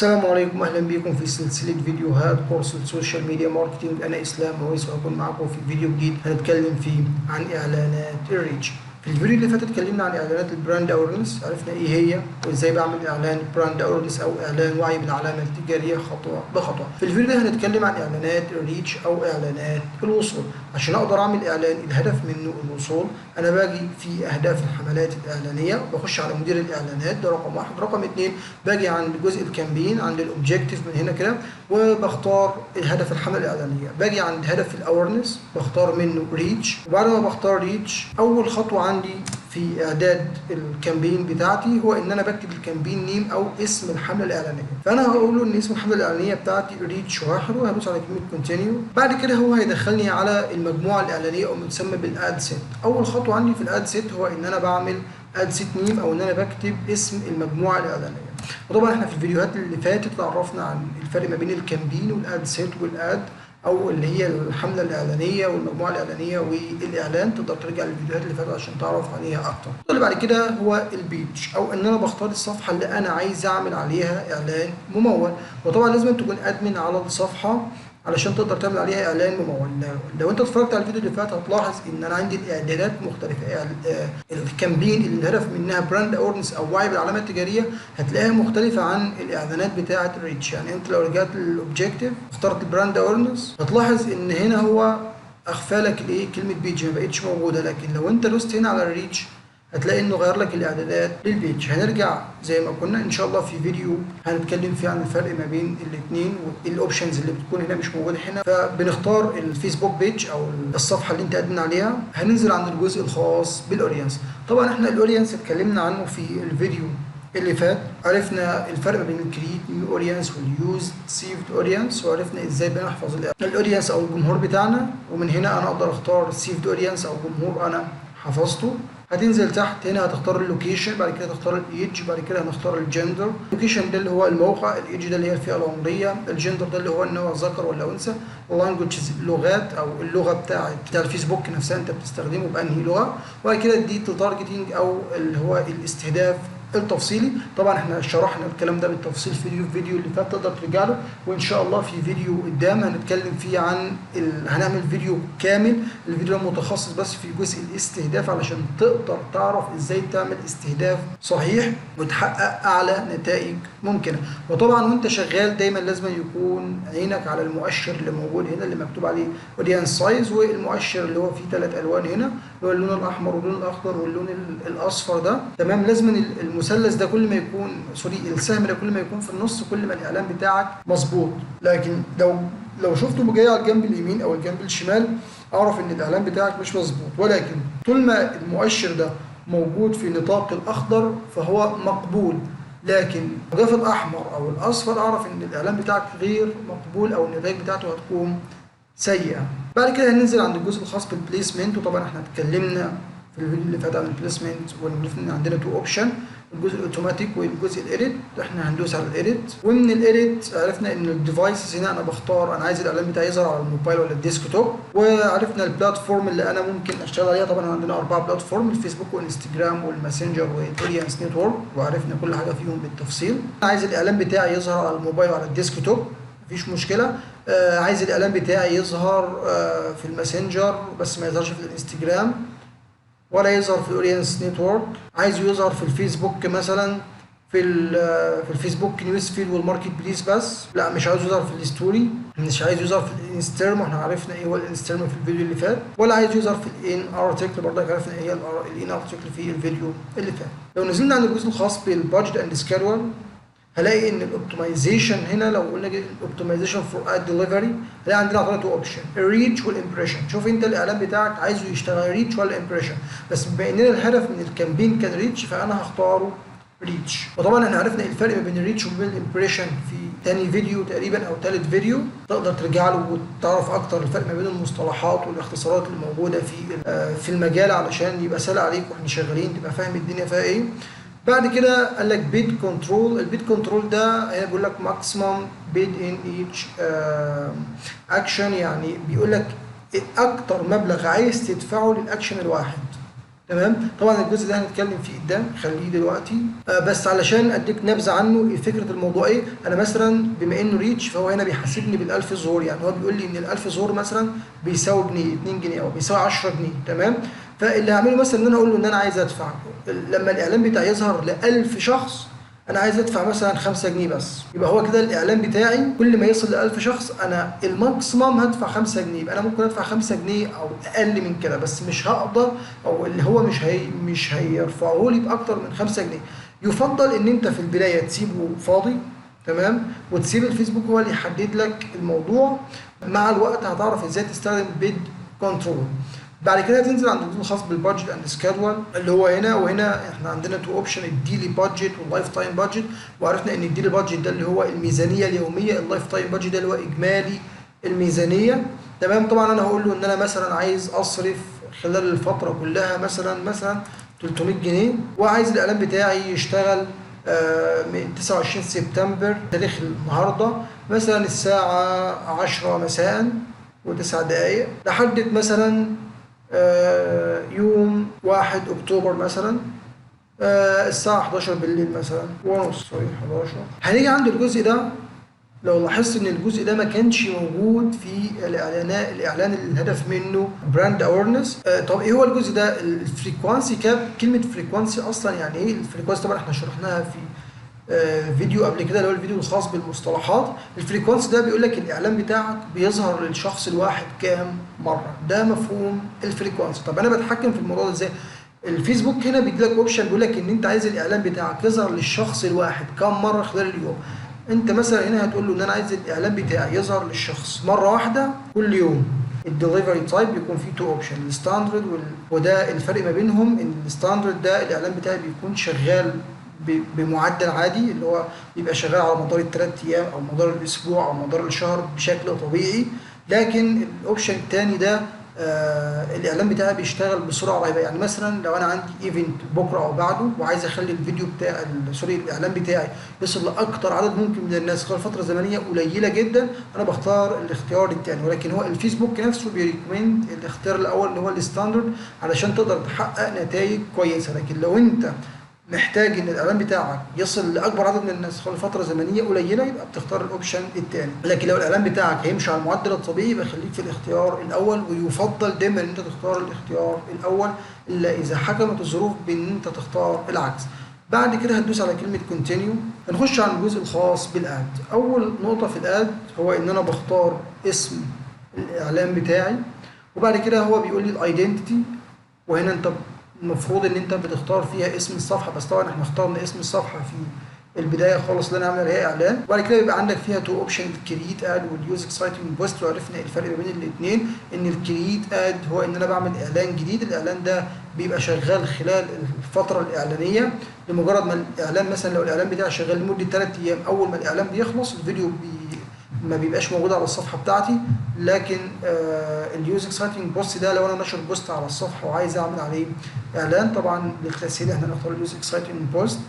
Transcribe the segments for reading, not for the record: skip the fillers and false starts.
السلام عليكم، اهلا بكم في سلسله فيديوهات كورس السوشيال ميديا ماركتنج. انا اسلام مويس وهكون معكم في فيديو جديد هنتكلم فيه عن اعلانات الريتش. في الفيديو اللي فات اتكلمنا عن اعلانات البراند اورنس، عرفنا ايه هي وازاي بعمل اعلان براند اورنس او اعلان وعي بالعلامه التجاريه خطوه بخطوه. في الفيديو ده هنتكلم عن اعلانات الريتش او اعلانات الوصول. عشان اقدر اعمل اعلان الهدف منه الوصول، انا باجي في اهداف الحملات الاعلانيه بخش على مدير الاعلانات، ده رقم واحد. رقم اتنين باجي عند جزء الكامبين، عند الاوبجيكتيف من هنا كده، وبختار الهدف الحمله الاعلانيه. باجي عند هدف الاورنس بختار منه ريتش، وبعد ما بختار ريتش اول خطوه عندي في اعداد الكامبين بتاعتي هو ان انا بكتب الكامبين نيم او اسم الحمله الاعلانيه. فانا هقول له ان اسم الحمله الاعلانيه بتاعتي ريتش واحد، وهدوس على كلمه كونتينيو. بعد كده هو هيدخلني على المجموعه الاعلانيه او متسمى بالاد سيت. اول خطوه عندي في الاد سيت هو ان انا بعمل اد سيت نيم او ان انا بكتب اسم المجموعه الاعلانيه. وطبعا احنا في الفيديوهات اللي فاتت عرفنا عن الفرق ما بين الكامبين والاد سيت والاد او اللي هي الحمله الاعلانيه والمجموعه الاعلانيه والاعلان. تقدر ترجع للفيديوهات اللي فاتت عشان تعرف عليها اكتر. اللي بعد كده هو البيج، او ان انا بختار الصفحه اللي انا عايز اعمل عليها اعلان ممول. وطبعا لازم تكون ادمن على الصفحه علشان تقدر تعمل عليها اعلان ممول. لو انت اتفرجت على الفيديو اللي فات هتلاحظ ان انا عندي الاعدادات مختلفه. الكامبين اللي الهدف منها براند اورنس او وعي بالعلامه التجاريه هتلاقيها مختلفه عن الاعلانات بتاعه الريتش. يعني انت لو رجعت للاوبجيكتيف اخترت البراند اورنس هتلاحظ ان هنا هو اخفى لك الايه كلمه بيج، ما بقتش موجوده. لكن لو انت دوست هنا على الريتش هتلاقي انه غير لك الاعدادات للبيج. هنرجع زي ما كنا ان شاء الله في فيديو هنتكلم فيه عن الفرق ما بين الاثنين والاوبشنز اللي بتكون هنا مش موجوده هنا. فبنختار الفيسبوك بيج او الصفحه اللي انت قادمين عليها. هننزل عند الجزء الخاص بالاودينس. طبعا احنا الاودينس اتكلمنا عنه في الفيديو اللي فات، عرفنا الفرق بين الكرييت نيو اودينس واليوز سيفد اودينس، وعرفنا ازاي بنحفظ الاودينس او الجمهور بتاعنا. ومن هنا انا اقدر اختار سيفد اودينس او جمهور انا حفظته. هتنزل تحت هنا هتختار اللوكيشن، بعد كده تختار الايدج، بعد كده هنختار الجندر. اللوكيشن ده اللي هو الموقع، الايدج ده اللي هي الفئه العمريه، الجندر ده اللي هو النوع ذكر ولا انثى، اللانجوجز اللغات او اللغه بتاع الفيسبوك نفسها انت بتستخدمه بانهي لغه. وبعد كده دي تارجتنج او اللي هو الاستهداف التفصيلي. طبعا احنا شرحنا الكلام ده بالتفصيل في الفيديو اللي فات، تقدر ترجع له. وان شاء الله في فيديو قدام هنتكلم فيه عن هنعمل فيديو كامل. الفيديو ده متخصص بس في جزء الاستهداف علشان تقدر تعرف ازاي تعمل استهداف صحيح وتحقق اعلى نتائج ممكنه. وطبعا وانت شغال دايما لازم يكون عينك على المؤشر اللي موجود هنا اللي مكتوب عليه اودينس سايز، والمؤشر اللي هو فيه 3 الوان هنا اللي هو اللون الاحمر واللون الاخضر واللون الاصفر ده. تمام، لازم المثلث ده كل ما يكون السهم ده كل ما يكون في النص كل ما الاعلان بتاعك مظبوط. لكن لو شفته جاي على الجنب اليمين او الجنب الشمال اعرف ان الاعلان بتاعك مش مظبوط. ولكن طول ما المؤشر ده موجود في نطاق الاخضر فهو مقبول، لكن لو جه في الاحمر او الاصفر اعرف ان الاعلان بتاعك غير مقبول او النتائج بتاعته هتكون سيئه. بعد كده هننزل عند الجزء الخاص بالبليسمنت. وطبعا احنا اتكلمنا في الفيديو اللي فات عن البليسمنت وعرفنا ان عندنا 2 اوبشن، الجزء الاوتوماتيك والجزء الايديت. احنا هندوس على الايديت، ومن الايديت عرفنا ان الديفايسز هنا انا بختار انا عايز الاعلان بتاعي يظهر على الموبايل ولا الديسكتوب. وعرفنا البلاتفورم اللي انا ممكن اشتغل عليها. طبعا عندنا 4 بلاتفورم، الفيسبوك والانستجرام والماسنجر والاودينس نتورك، وعرفنا كل حاجه فيهم بالتفصيل. انا عايز الاعلان بتاعي يظهر على الموبايل وعلى الديسكتوب مفيش مشكله. عايز الاعلان بتاعي يظهر في الماسنجر بس ما يظهرش في الانستجرام ولا يظهر في الاودينس نتورك. عايزه يظهر في الفيسبوك مثلا في الفيسبوك نيوز فيد والماركت بليس بس. لا مش عايز يظهر في الستوري، مش عايز يظهر في الانسترم واحنا عرفنا ايه هو الانسترم في الفيديو اللي فات، ولا عايز يظهر في الان ارتكل برضه عرفنا ايه هي الان ارتكل في الفيديو اللي فات. لو نزلنا عند الجزء الخاص بالبادجت اند سكادول هلاقي ان الاوبتمايزيشن هنا لو قلنا الاوبتمايزيشن فور اد ديليفري هلاقي عندنا 3 اوبشن، الريتش والامبريشن. شوف انت الاعلان بتاعك عايزه يشتغل ريتش ولا امبريشن، بس بما اننا الهدف من الكامبين كان ريتش فانا هختاره ريتش. وطبعا احنا عرفنا الفرق ما بين الريتش وبين الامبريشن في تاني فيديو تقريبا او ثالث فيديو، تقدر ترجع له وتعرف اكتر الفرق ما بين المصطلحات والاختصارات اللي موجوده في المجال علشان يبقى سهل عليك واحنا شغالين تبقى فاهم الدنيا فيها ايه. بعد كده قال لك بيد كنترول. البيد كنترول ده هنا بيقول لك ماكسيمم بيد ان ايتش اكشن، يعني بيقول لك اكتر مبلغ عايز تدفعه للاكشن الواحد. تمام. طبعا الجزء ده هنتكلم فيه قدام، خليه دلوقتي. بس علشان اديك نبذه عنه، فكره الموضوع ايه. انا مثلا بما انه ريتش، فهو هنا بيحاسبني بال1000 ظهور، يعني هو بيقول لي ان ال1000 ظهور مثلا بيساوي جنيه، 2 جنيه او بيساوي 10 جنيه. تمام. فاللي هعمله مثلا ان انا اقول له ان انا عايز ادفع لما الاعلان بتاعي يظهر ل1000 شخص، انا عايز ادفع مثلا 5 جنيه بس. يبقى هو كده الاعلان بتاعي كل ما يصل ل 1000 شخص انا الماكسيمم هدفع 5 جنيه. يبقى انا ممكن ادفع 5 جنيه او اقل من كده، بس مش هقدر، او اللي هو مش هيرفعه لي باكتر من 5 جنيه. يفضل ان انت في البدايه تسيبه فاضي، تمام، وتسيب الفيسبوك هو اللي يحدد لك الموضوع. مع الوقت هتعرف ازاي تستخدم بيد كنترول. بعد كده تنزل عند الجزء الخاص بالبادجت اند سكادول اللي هو هنا. وهنا احنا عندنا تو اوبشن، الديلي بادجت واللايف تايم بادجت. وعرفنا ان الديلي بادجت ده اللي هو الميزانيه اليوميه، اللايف تايم بادجت ده اللي هو اجمالي الميزانيه. تمام. طبعا انا هقول له ان انا مثلا عايز اصرف خلال الفتره كلها مثلا 300 جنيه، وعايز الاعلان بتاعي يشتغل من 29 سبتمبر تاريخ النهارده مثلا الساعه 10 مساء و9 دقائق لحد مثلا يوم 1 أكتوبر مثلا الساعة 11 بالليل مثلا ونص، سوري 11. هنيجي عند الجزء ده. لو لاحظت ان الجزء ده ما كانش موجود في الاعلانات، الاعلان اللي الهدف منه براند اويرنس. طب ايه هو الجزء ده؟ الفريكوانسي كاب. كلمة فريكوانسي اصلا يعني ايه الفريكوانسي؟ طبعا احنا شرحناها في فيديو قبل كده اللي هو الفيديو الخاص بالمصطلحات. الفريكوانسي ده بيقول لك الاعلان بتاعك بيظهر للشخص الواحد كام مره، ده مفهوم الفريكوانسي. طب انا بتحكم في الموضوع ده ازاي؟ الفيسبوك هنا بيدي لك اوبشن بيقول لك ان انت عايز الاعلان بتاعك يظهر للشخص الواحد كام مره خلال اليوم. انت مثلا هنا هتقول له ان انا عايز الاعلان بتاعي يظهر للشخص مره واحده كل يوم. الدليفري تايب بيكون فيه تو اوبشن، الستاندرد وده الفرق ما بينهم، ان الستاندرد ده الاعلان بتاعي بيكون شغال بمعدل عادي، اللي هو بيبقى شغال على مدار ال3 ايام او مدار الاسبوع او مدار الشهر بشكل طبيعي. لكن الاوبشن الثاني ده الاعلان بتاعي بيشتغل بسرعه رهيبه. يعني مثلا لو انا عندي ايفنت بكره او بعده وعايز اخلي الفيديو بتاع سوري الاعلان بتاعي يصل لاكتر عدد ممكن من الناس خلال فتره زمنيه قليله جدا، انا بختار الاختيار الثاني. ولكن هو الفيسبوك نفسه بيريكومند الاختيار الاول اللي هو الستاندرد علشان تقدر تحقق نتائج كويسه. لكن لو انت محتاج ان الاعلان بتاعك يصل لاكبر عدد من الناس خلال فتره زمنيه قليله، يبقى بتختار الاوبشن الثاني. لكن لو الاعلان بتاعك هيمشي على المعدل الطبيعي يبقى خليك في الاختيار الاول. ويفضل دايما ان انت تختار الاختيار الاول الا اذا حكمت الظروف بان انت تختار العكس. بعد كده هتدوس على كلمه كونتينيو. هنخش على الجزء الخاص بالاد. اول نقطه في الاد هو ان انا بختار اسم الاعلان بتاعي، وبعد كده هو بيقول لي الايدنتيتي. وهنا انت المفروض ان انت بتختار فيها اسم الصفحه، بس طبعا احنا اخترنا اسم الصفحه في البدايه خالص اللي انا عاملها هي اعلان. وبعد كده بيبقى عندك فيها تو اوبشن، الكرييت اد واليوز اكسايتنج بوست. وعرفنا الفرق ما بين الاثنين، ان الكرييت اد هو ان انا بعمل اعلان جديد. الاعلان ده بيبقى شغال خلال الفتره الاعلانيه، لمجرد ما الاعلان مثلا لو الاعلان بتاعي شغال لمده 3 ايام، اول ما الاعلان بيخلص الفيديو ما بيبقاش موجود على الصفحه بتاعتي. لكن اليوز اكسايتنج بوست ده لو انا نشر بوست على الصفحه وعايز اعمل عليه اعلان، طبعا للتسهيل احنا نختار اليوز اكسايتنج بوست.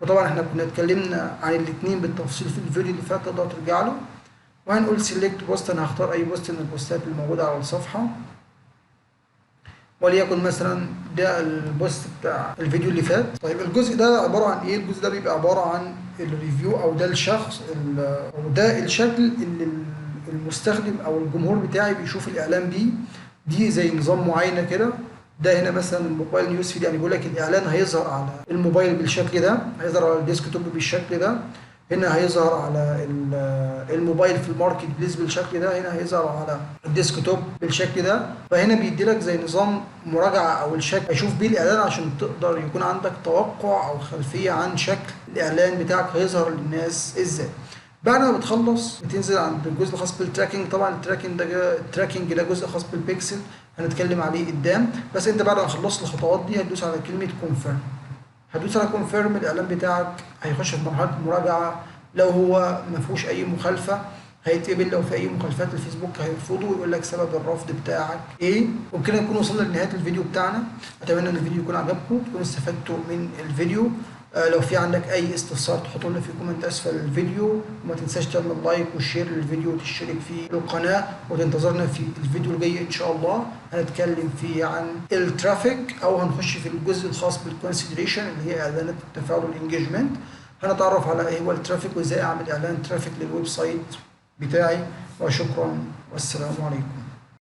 وطبعا احنا كنا اتكلمنا عن الاثنين بالتفصيل في الفيديو اللي فات، تقدر ترجع له. وهنقول سيلكت بوست، انا هختار اي بوست من البوستات اللي موجوده على الصفحه، وليكن مثلا ده البوست بتاع الفيديو اللي فات. طيب الجزء ده عباره عن ايه؟ الجزء ده بيبقى عباره عن الريفيو، او ده الشخص او ده الشكل اللي المستخدم او الجمهور بتاعي بيشوف الاعلان بيه. دي زي نظام معينه كده. ده هنا مثلا الموبايل نيوز فيد، يعني بيقول لك الاعلان هيظهر على الموبايل بالشكل ده، هيظهر على الديسكتوب بالشكل ده، هنا هيظهر على الموبايل في الماركت بليس بالشكل ده، هنا هيظهر على الديسكتوب بالشكل ده. فهنا بيدي لك زي نظام مراجعه او الشكل هيشوف بيه الاعلان عشان تقدر يكون عندك توقع او خلفيه عن شكل الاعلان بتاعك هيظهر للناس ازاي. بعد ما بتخلص بتنزل عند الجزء الخاص بالتراكنج. طبعا التراكنج ده جزء خاص بالبيكسل هنتكلم عليه قدام. بس انت بعد ما خلصت الخطوات دي هتدوس على كلمه كونفيرم. هتدوس على كونفيرم، الاعلان بتاعك هيخش في مرحله المراجعه. لو هو ما فيهوش اي مخالفه هيتقبل، لو في اي مخالفات الفيسبوك هيرفضه ويقول لك سبب الرفض بتاعك ايه. وبكده نكون وصلنا لنهايه الفيديو بتاعنا. اتمنى ان الفيديو يكون عجبكم، تكونوا استفدتوا من الفيديو. لو في عندك اي استفسار تحطه لنا في كومنت اسفل الفيديو، وما تنساش تعمل لايك وشير للفيديو وتشترك في القناه، وتنتظرنا في الفيديو الجاي ان شاء الله. هنتكلم فيه عن الترافيك، او هنخش في الجزء الخاص بالكونسيدريشن اللي هي اعلانات التفاعل والانجيجمنت. هنتعرف على ايه هو الترافيك وازاي اعمل اعلان ترافيك للويب سايت بتاعي. وشكرا والسلام عليكم.